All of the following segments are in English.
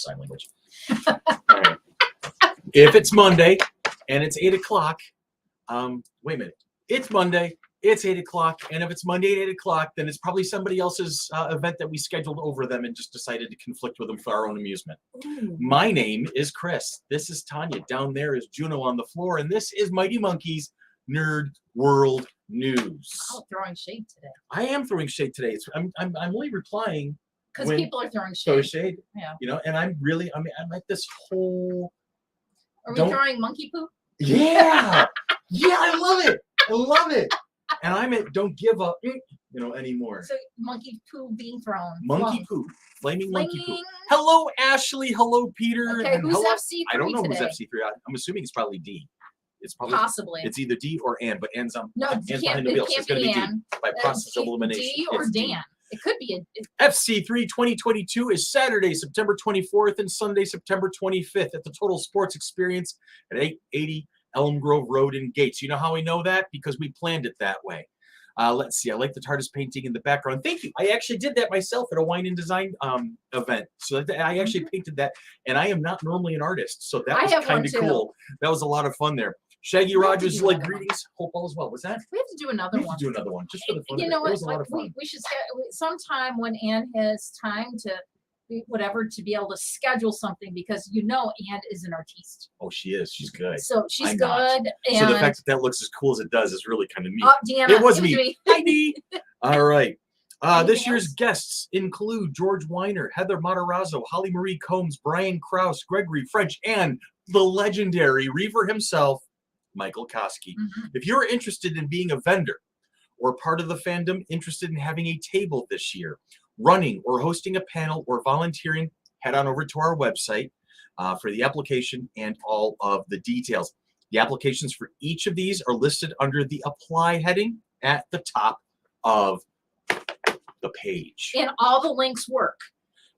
sign language. All right. If it's Monday and it's 8 o'clock, wait a minute. It's Monday, it's 8 o'clock, and if it's Monday at 8 o'clock, then it's probably somebody else's event that we scheduled over them and just decided to conflict with them for our own amusement. Ooh. My name is Chris. This is Tanya. Down there is Juno on the floor, and this is Mighty Monkey's Nerd World News. Oh, throwing shade today. I am throwing shade today. I'm only replying because people are throwing shade. Yeah. You know, and I'm like this whole. Are we throwing monkey poop? Yeah. Yeah, I love it. I love it. And I'm at don't give up, anymore. So monkey poo being thrown. Monkey poop. Flaming monkey poop. Hello, Ashley. Hello, Peter. Okay, who's FC3 I don't know today? who's FC3. I'm assuming it's probably D. It's probably possibly. It's either D or Ann, but Ann's on. No, Ann's behind the wheel, so it's going to be Ann. D by process of elimination. D or it's Dan. D. It could be FC3 2022 is Saturday, September 24th and Sunday, September 25th at the Total Sports Experience at 880 Elm Grove Road in Gates. You know how we know that? Because we planned it that way. Let's see. I like the TARDIS painting in the background. Thank you. I actually did that myself at a wine and design event. So I actually painted that, and I am not normally an artist, so that was kind of cool. That was a lot of fun there. Shaggy Rogers, like greetings. Hope all is well. Was that? We have to do another one. Do another one just for the fun. You know what? It was a lot of fun. We should sometime when Ann has time to be able to schedule something, because Ann is an artiste. Oh, she is. She's good. So she's good. And so the fact that looks as cool as it does is really kind of neat. Oh, Deanna, it was me. Hi, Dee. All right. This year's guests include George Weiner, Heather Matarazzo, Holly Marie Combs, Brian Krause, Gregory French, and the legendary Reaver himself, Michael Koski. Mm-hmm. If you're interested in being a vendor or part of the fandom, interested in having a table this year, running or hosting a panel or volunteering, head on over to our website for the application and all of the details. The applications for each of these are listed under the apply heading at the top of the page. And all the links work.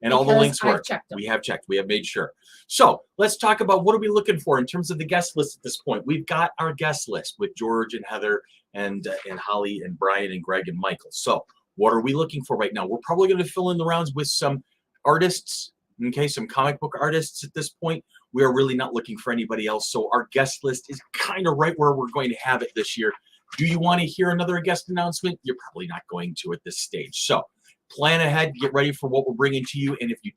And all the links work. We have checked. We have made sure. So let's talk about what are we looking for in terms of the guest list at this point. We've got our guest list with George and Heather and Holly and Brian and Greg and Michael. So what are we looking for right now? We're probably going to fill in the rounds with some artists, okay, some comic book artists at this point. We are really not looking for anybody else. So our guest list is kind of right where we're going to have it this year. Do you want to hear another guest announcement? You're probably not going to at this stage. So plan ahead, get ready for what we're bringing to you. And if we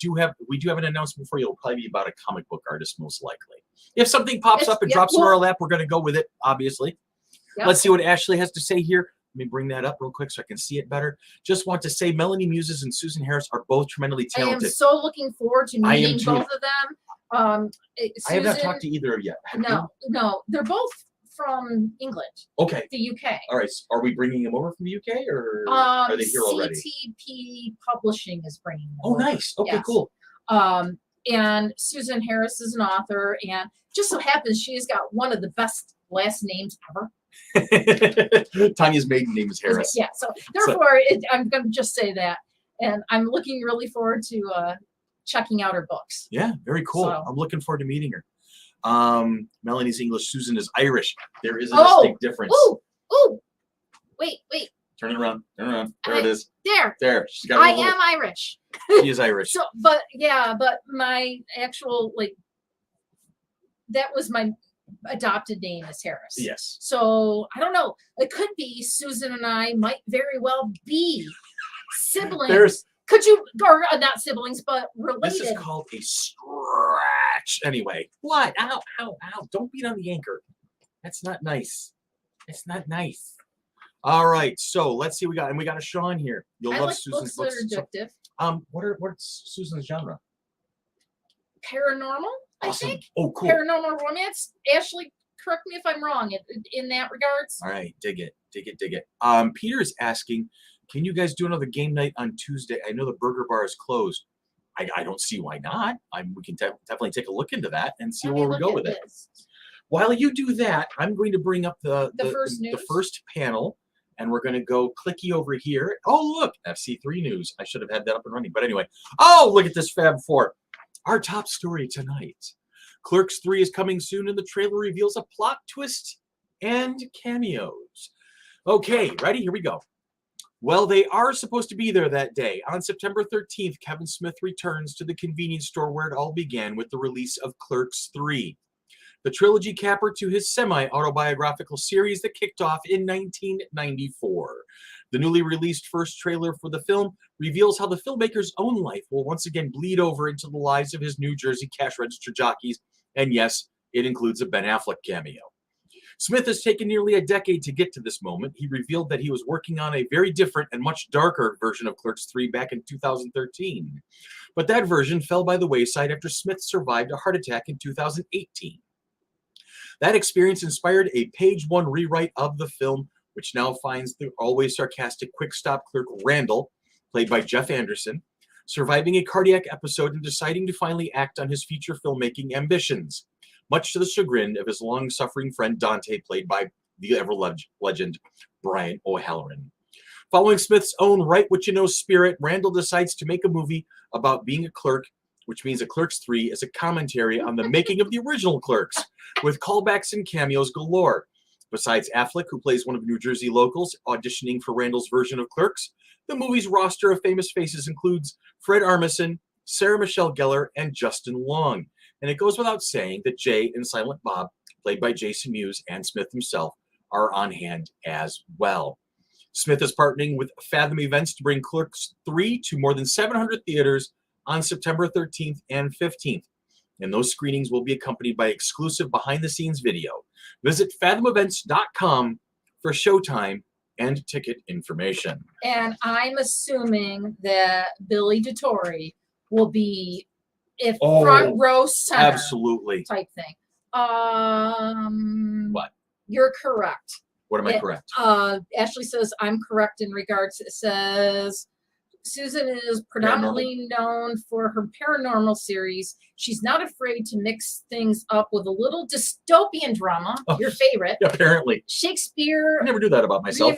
do have an announcement for you, it'll probably be about a comic book artist, most likely. If something pops up and drops in our lap, we're going to go with it, obviously. Yep. Let's see what Ashley has to say here. Let me bring that up real quick so I can see it better. Just want to say Melanie Muses and Susan Harris are both tremendously talented. I am so looking forward to meeting both of them. Susan, I have not talked to either of you yet. No. They're both from England. Okay. The UK. All right. So are we bringing them over from the UK or are they here already? CTP Publishing is bringing them over. Nice. Okay, yes. Cool. And Susan Harris is an author, and just so happens she's got one of the best last names ever. Tanya's maiden name is Harris. Yeah, so therefore I'm going to just say that, and I'm looking really forward to checking out her books. Yeah, very cool. So, I'm looking forward to meeting her. Melanie's English, Susan is Irish. There is a distinct difference. Ooh, wait. Turn it around. There it is. There. She's got. I am Irish. She is Irish. So, but my actual that was my adopted name is Harris. Yes. So I don't know. It could be Susan and I might very well be siblings. Could you, or not siblings, but related? This is called a scratch. Anyway, what? Ow! Don't beat on the anchor. That's not nice. It's not nice. All right, so let's see. We got a Sean here. You'll love like Susan's books. That are addictive. So, what's Susan's genre? Paranormal, awesome. I think. Oh, cool. Paranormal romance. Ashley, correct me if I'm wrong in that regards. All right, dig it. Peter is asking, can you guys do another game night on Tuesday? I know the burger bar is closed. I don't see why not. We can definitely take a look into that and see where we go with it. While you do that, I'm going to bring up the first panel, and we're going to go clicky over here. Oh, look, FC3 news. I should have had that up and running, but anyway. Oh, look at this Fab 4. Our top story tonight. Clerks 3 is coming soon, and the trailer reveals a plot twist and cameos. Okay, ready? Here we go. Well, they are supposed to be there that day. On September 13th, Kevin Smith returns to the convenience store where it all began with the release of Clerks III, the trilogy capper to his semi-autobiographical series that kicked off in 1994. The newly released first trailer for the film reveals how the filmmaker's own life will once again bleed over into the lives of his New Jersey cash register jockeys, and yes, it includes a Ben Affleck cameo. Smith has taken nearly a decade to get to this moment. He revealed that he was working on a very different and much darker version of Clerks III back in 2013. But that version fell by the wayside after Smith survived a heart attack in 2018. That experience inspired a page-one rewrite of the film, which now finds the always sarcastic quick-stop clerk Randall, played by Jeff Anderson, surviving a cardiac episode and deciding to finally act on his feature filmmaking ambitions, much to the chagrin of his long-suffering friend Dante, played by the ever-legend Brian O'Halloran. Following Smith's own write-what-you-know spirit, Randall decides to make a movie about being a clerk, which means that Clerks III is a commentary on the making of the original Clerks, with callbacks and cameos galore. Besides Affleck, who plays one of New Jersey locals, auditioning for Randall's version of Clerks, the movie's roster of famous faces includes Fred Armisen, Sarah Michelle Gellar, and Justin Long. And it goes without saying that Jay and Silent Bob, played by Jason Mewes and Smith himself, are on hand as well. Smith is partnering with Fathom Events to bring Clerks III to more than 700 theaters on September 13th and 15th. And those screenings will be accompanied by exclusive behind-the-scenes video. Visit fathomevents.com for showtime and ticket information. And I'm assuming that Billy DeTore will be front row center. Absolutely. Type thing. What? You're correct. What am I correct? Ashley says I'm correct in regards. It says Susan is predominantly known for her paranormal series. She's not afraid to mix things up with a little dystopian drama, your favorite. Apparently. Shakespeare. I never do that about myself.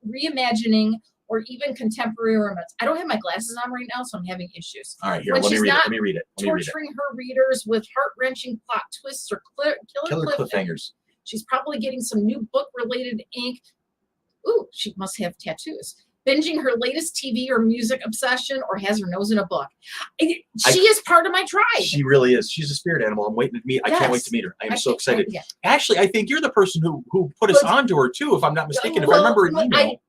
Reimagining or even contemporary romance. I don't have my glasses on right now, so I'm having issues. All right, here, let me read it. Torturing her readers with heart-wrenching plot twists or killer cliffhangers. She's probably getting some new book-related ink. Ooh, she must have tattoos. Binging her latest TV or music obsession, or has her nose in a book. She is part of my tribe. She really is. She's a spirit animal. I'm waiting to meet. I can't wait to meet her. I am so excited. Actually, I think you're the person who put us onto her too, if I'm not mistaken. If I remember an email.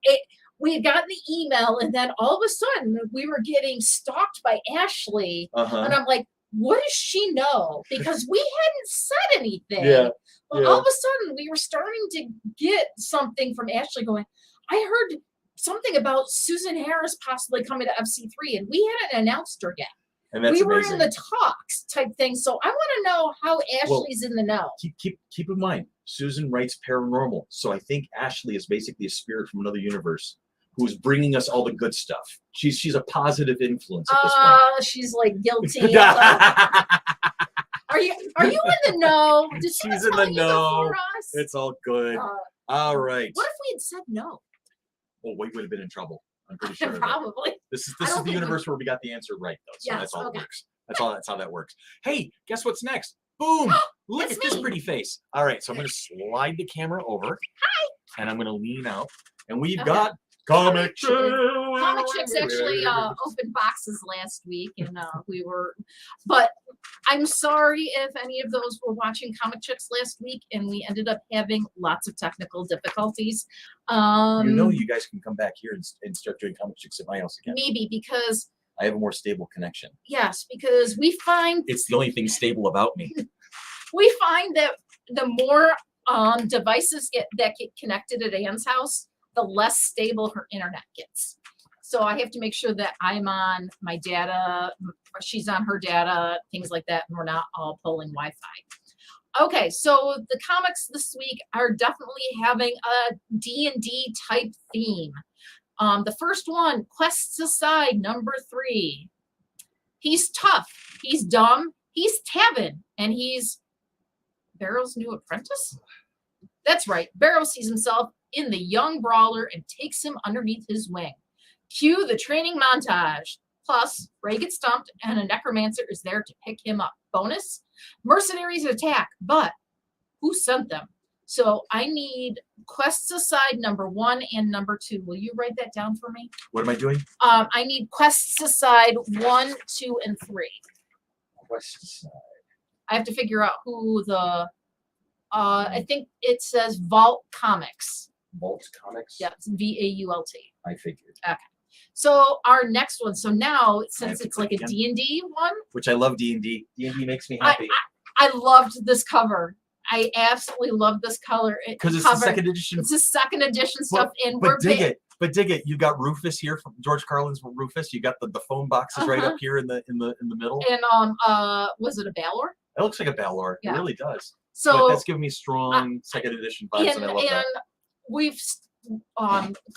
We had gotten the email, and then all of a sudden we were getting stalked by Ashley, and I'm like, what does she know? Because we hadn't said anything. But all of a sudden we were starting to get something from Ashley going, I heard something about Susan Harris possibly coming to FC3, and we hadn't announced her yet. And that's we were amazing. in the talks type thing. So I want to know how Ashley's in the know. Keep in mind, Susan writes paranormal. So I think Ashley is basically a spirit from another universe who's bringing us all the good stuff. She's a positive influence at this point. She's like guilty. Are you in the know? Did she's in the know. It's all good. All right. What if we had said no? Well, we would have been in trouble. I'm pretty sure. Probably. This is the universe where we got the answer right, though. So that's all it works. That's how that works. Hey, guess what's next? Boom! Look at this pretty face. All right, so I'm going to slide the camera over. Hi. And I'm going to lean out, and we've got Comic Chicks. Comic Chicks actually opened boxes last week, and but I'm sorry if any of those were watching Comic Chicks last week, and we ended up having lots of technical difficulties. You guys can come back here and start doing Comic Chicks at my house again. Maybe because I have a more stable connection. Yes, because we find it's the only thing stable about me. We find that the more devices that get connected at Anne's house, the less stable her internet gets. So I have to make sure that I'm on my data, she's on her data, things like that, and we're not all pulling Wi-Fi. Okay, so the comics this week are definitely having a D&D type theme. The first one, Quests Aside, number 3. He's tough, he's dumb, he's Tavin, and he's Barrow's new apprentice? That's right, Barrow sees himself in the young brawler and takes him underneath his wing. Cue the training montage. Plus, Ray gets stumped and a necromancer is there to pick him up. Bonus, mercenaries attack, but who sent them? So I need quests aside #1 and #2. Will you write that down for me? What am I doing? I need quests aside 1, 2, and 3. Quests aside. I have to figure out who the. I think it says Vault Comics. Vault Comics. Yeah, it's VAULT. I figured. Okay. So our next one. So now, I have since to it's like a click D&D one, Which I love D&D. D&D makes me happy. I loved this cover. I absolutely love this color. Because it's the second edition. It's the second edition stuff, and but dig it. But dig it. You got Rufus here from George Carlin's Rufus. You got the phone boxes right up here in the middle. And was it a Balor? It looks like a Balor. Yeah. It really does. So but that's giving me strong second edition vibes, and I love that. We've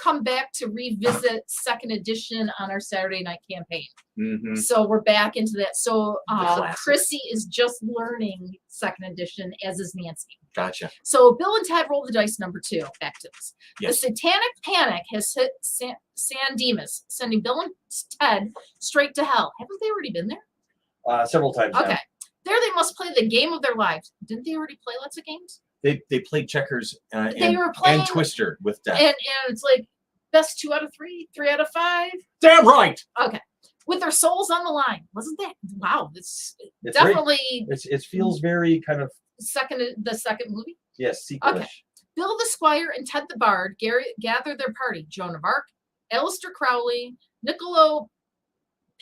come back to revisit second edition on our Saturday night campaign. Mm-hmm. So we're back into that. So Chrissy is just learning second edition, as is Nancy. Gotcha. So Bill and Ted roll the dice #2. Back to this. Yes. The satanic panic has hit San Dimas, sending Bill and Ted straight to hell. Haven't they already been there? Several times. Okay. Now. There they must play the game of their lives. Didn't they already play lots of games? They played checkers They were playing, and Twister with death. And it's like best 2 out of 3, 3 out of 5. Damn right. Okay. With their souls on the line. Wasn't that wow? It's definitely very, it feels very kind of the second movie. Yes, sequelish. Okay. Bill the Squire and Ted the Bard gather their party. Joan of Arc, Aleister Crowley, Niccolo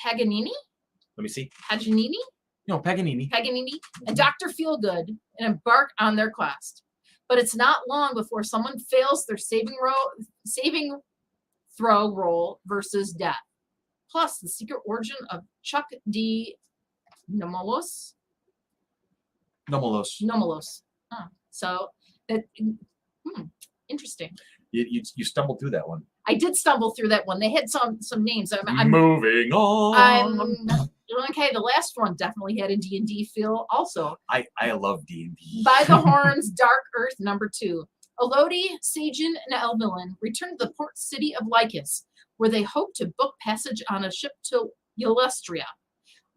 Paganini. Let me see. Paganini? No, Paganini. And Dr. Feelgood and embark on their quest. But it's not long before someone fails their saving throw roll versus death. Plus, the secret origin of Chuck D. Nomolos. Huh. So that interesting. You stumbled through that one. I did stumble through that one. They had some names. I'm moving on. Okay, the last one definitely had a D&D feel also. I love D&D. By the Horns, Dark Earth #2. Elodie, Sajin, and Elvilin return to the port city of Lycus, where they hope to book passage on a ship to Eulestria,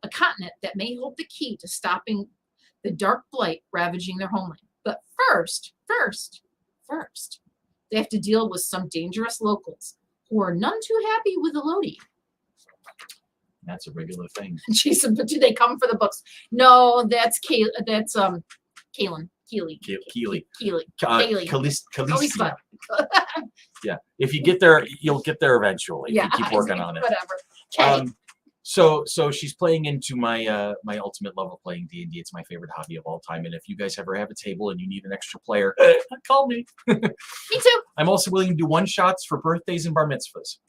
a continent that may hold the key to stopping the dark blight ravaging their homeland. But first, they have to deal with some dangerous locals who are none too happy with Elodie. That's a regular thing. She said, but do they come for the books? No, that's Keelan. Keely. Calista. Yeah. If you get there, you'll get there eventually. Yeah. If you keep working on it. Whatever. Okay. So she's playing into my my ultimate love of playing D&D. It's my favorite hobby of all time. And if you guys ever have a table and you need an extra player, call me. Me too. I'm also willing to do one-shots for birthdays and bar mitzvahs.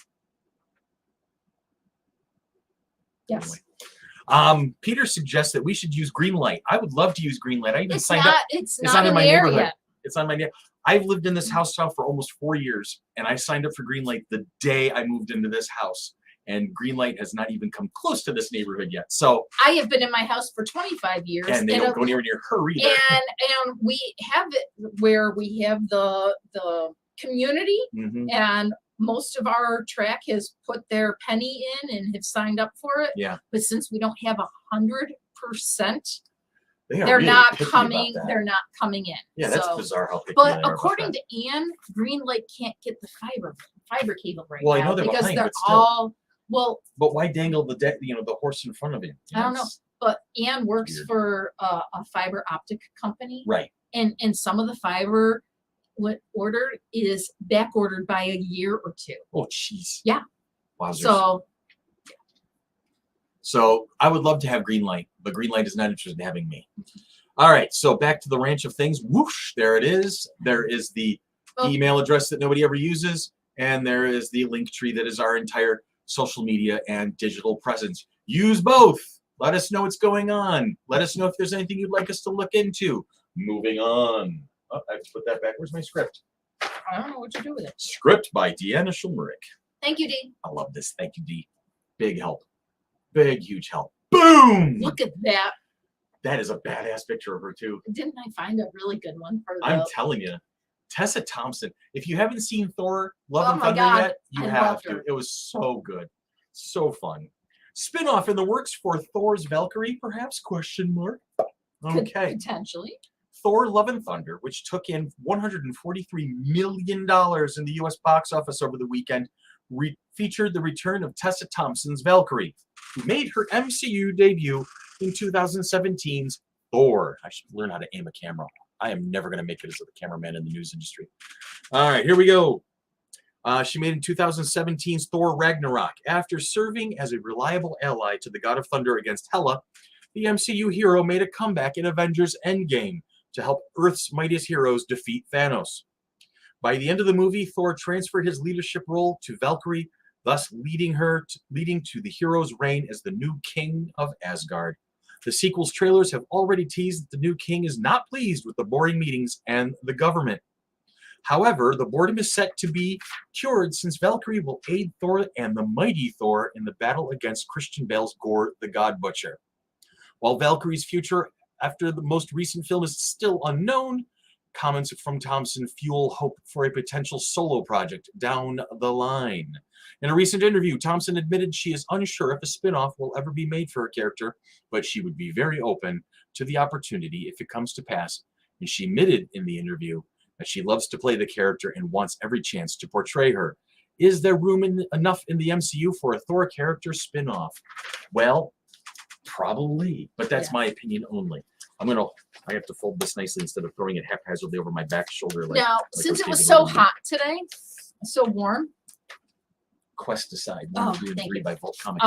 Yes. Anyway. Peter suggests that we should use green light. I would love to use green light. I even signed up. It's not in my there neighborhood. yet. It's on my neighborhood. I've lived in this house now for almost 4 years, and I signed up for green light the day I moved into this house. And green light has not even come close to this neighborhood yet. So I have been in my house for 25 years. And they don't go anywhere near her either. And we have it where we have the community, and most of our track has put their penny in and have signed up for it. Yeah. But since we don't have 100%, they're really not picky coming. about that. They're not coming in. Yeah, that's bizarre how picky But they are according about to Anne, green light can't get the fiber cable right Well, now I know they're because behind, they're but still. all well. But why dangle the horse in front of him? I don't know. But Anne works for a fiber optic company, right? And some of the fiber order is back ordered by a year or 2. Oh, jeez. Yeah. Wowzers. So I would love to have green light, but green light is not interested in having me. All right. So back to the ranch of things. Whoosh! There it is. There is the email address that nobody ever uses, and there is the link tree that is our entire social media and digital presence. Use both. Let us know what's going on. Let us know if there's anything you'd like us to look into. Moving on. Oh, I have to put that back. Where's my script? I don't know what to do with it. Script by Deanna Schulmerich. Thank you, Dee. I love this. Thank you, Dee. Big help. Big, huge help. Boom! Look at that. That is a badass picture of her, too. Didn't I find a really good one for I'm telling you. Tessa Thompson. If you haven't seen Thor, Love and Thunder yet, you have to. It was so good. So fun. Spin-off in the works for Thor's Valkyrie, perhaps? Question mark. Okay. Potentially. Thor: Love and Thunder, which took in $143 million in the U.S. box office over the weekend, featured the return of Tessa Thompson's Valkyrie, who made her MCU debut in 2017's Thor. I should learn how to aim a camera. I am never going to make it as a cameraman in the news industry. All right, here we go. She made in 2017's Thor Ragnarok. After serving as a reliable ally to the God of Thunder against Hela, the MCU hero made a comeback in Avengers Endgame to help Earth's mightiest heroes defeat Thanos. By the end of the movie, Thor transferred his leadership role to Valkyrie, thus leading to the hero's reign as the new king of Asgard. The sequel's trailers have already teased that the new king is not pleased with the boring meetings and the government. However, the boredom is set to be cured since Valkyrie will aid Thor and the mighty Thor in the battle against Christian Bale's Gore the God Butcher. While Valkyrie's future after the most recent film is still unknown, comments from Thompson fuel hope for a potential solo project down the line. In a recent interview, Thompson admitted she is unsure if a spin-off will ever be made for her character, but she would be very open to the opportunity if it comes to pass. And she admitted in the interview that she loves to play the character and wants every chance to portray her. Is there room enough in the MCU for a Thor character spin-off? Well, probably, but that's my opinion only. I have to fold this nicely instead of throwing it haphazardly over my back shoulder. Now, since it was so hot today, so warm. Quest aside, three by Vault Comics.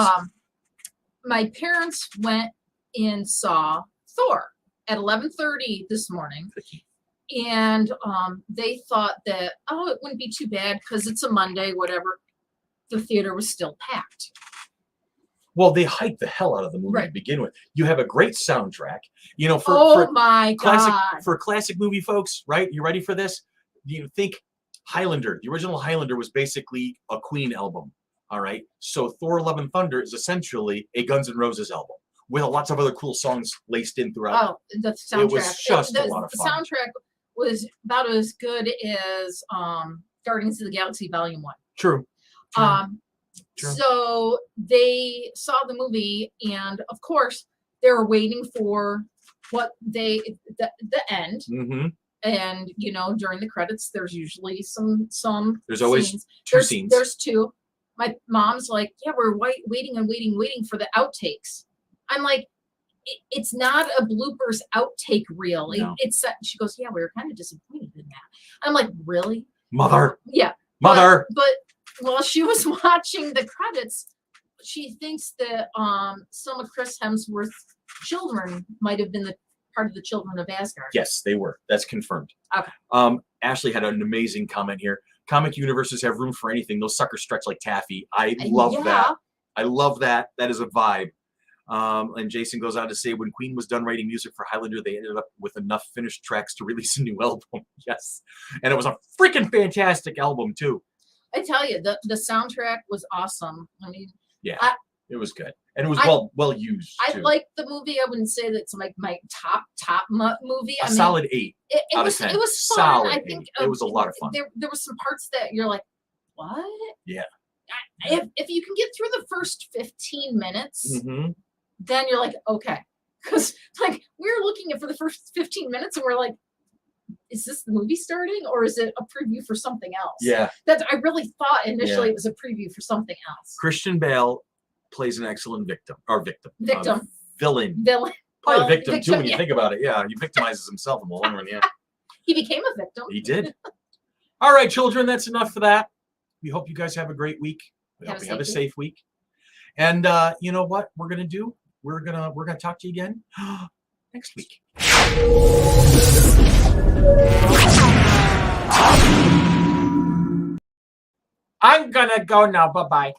My parents went and saw Thor at 11:30 this morning. And they thought that, it wouldn't be too bad because it's a Monday, whatever. The theater was still packed. Well, they hyped the hell out of the movie to begin with. You have a great soundtrack. You know, for classic movie folks, right? You ready for this? You think Highlander. The original Highlander was basically a Queen album. All right. So Thor: Love and Thunder is essentially a Guns N' Roses album with lots of other cool songs laced in throughout. Oh, the soundtrack. It was just a lot of fun. The soundtrack was about as good as Guardians of the Galaxy Volume 1. True. So they saw the movie, and of course, they were waiting for the end. Mm-hmm. And during the credits, there's usually some. There's always scenes. two scenes. There's two. My mom's like, yeah, we're waiting for the outtakes. I'm like, it's not a bloopers outtake reel. No. She goes, yeah, we were kind of disappointed in that. I'm like, really? Mother. Yeah. Mother. But while she was watching the credits, she thinks that some of Chris Hemsworth's children might have been the part of the Children of Asgard. Yes, they were. That's confirmed. Okay. Ashley had an amazing comment here. Comic universes have room for anything. Those suckers stretch like taffy. I love that. I love that. That is a vibe. And Jason goes on to say, when Queen was done writing music for Highlander, they ended up with enough finished tracks to release a new album. Yes. And it was a freaking fantastic album, too. I tell you, the soundtrack was awesome. I mean, yeah, it was good. And it was well used, too. I liked the movie. I wouldn't say that's like my top movie. A solid 8 out of 10. It was fun. Solid I think 8. It was a lot of fun. There were some parts that you're like, what? Yeah. If you can get through the first 15 minutes, mm-hmm. then you're like, okay. Because like we were looking at for the first 15 minutes and we're like, is this the movie starting or is it a preview for something else? Yeah. I really thought initially it was a preview for something else. Christian Bale plays an excellent victim. Villain. Probably victim too when you think about it. Yeah, he victimizes himself in the long run. Yeah. He became a victim. He did. All right, children, that's enough for that. We hope you guys have a great week. We hope you have a safe week. And you know what we're gonna do? We're gonna talk to you again next week. I'm gonna go now. Bye-bye.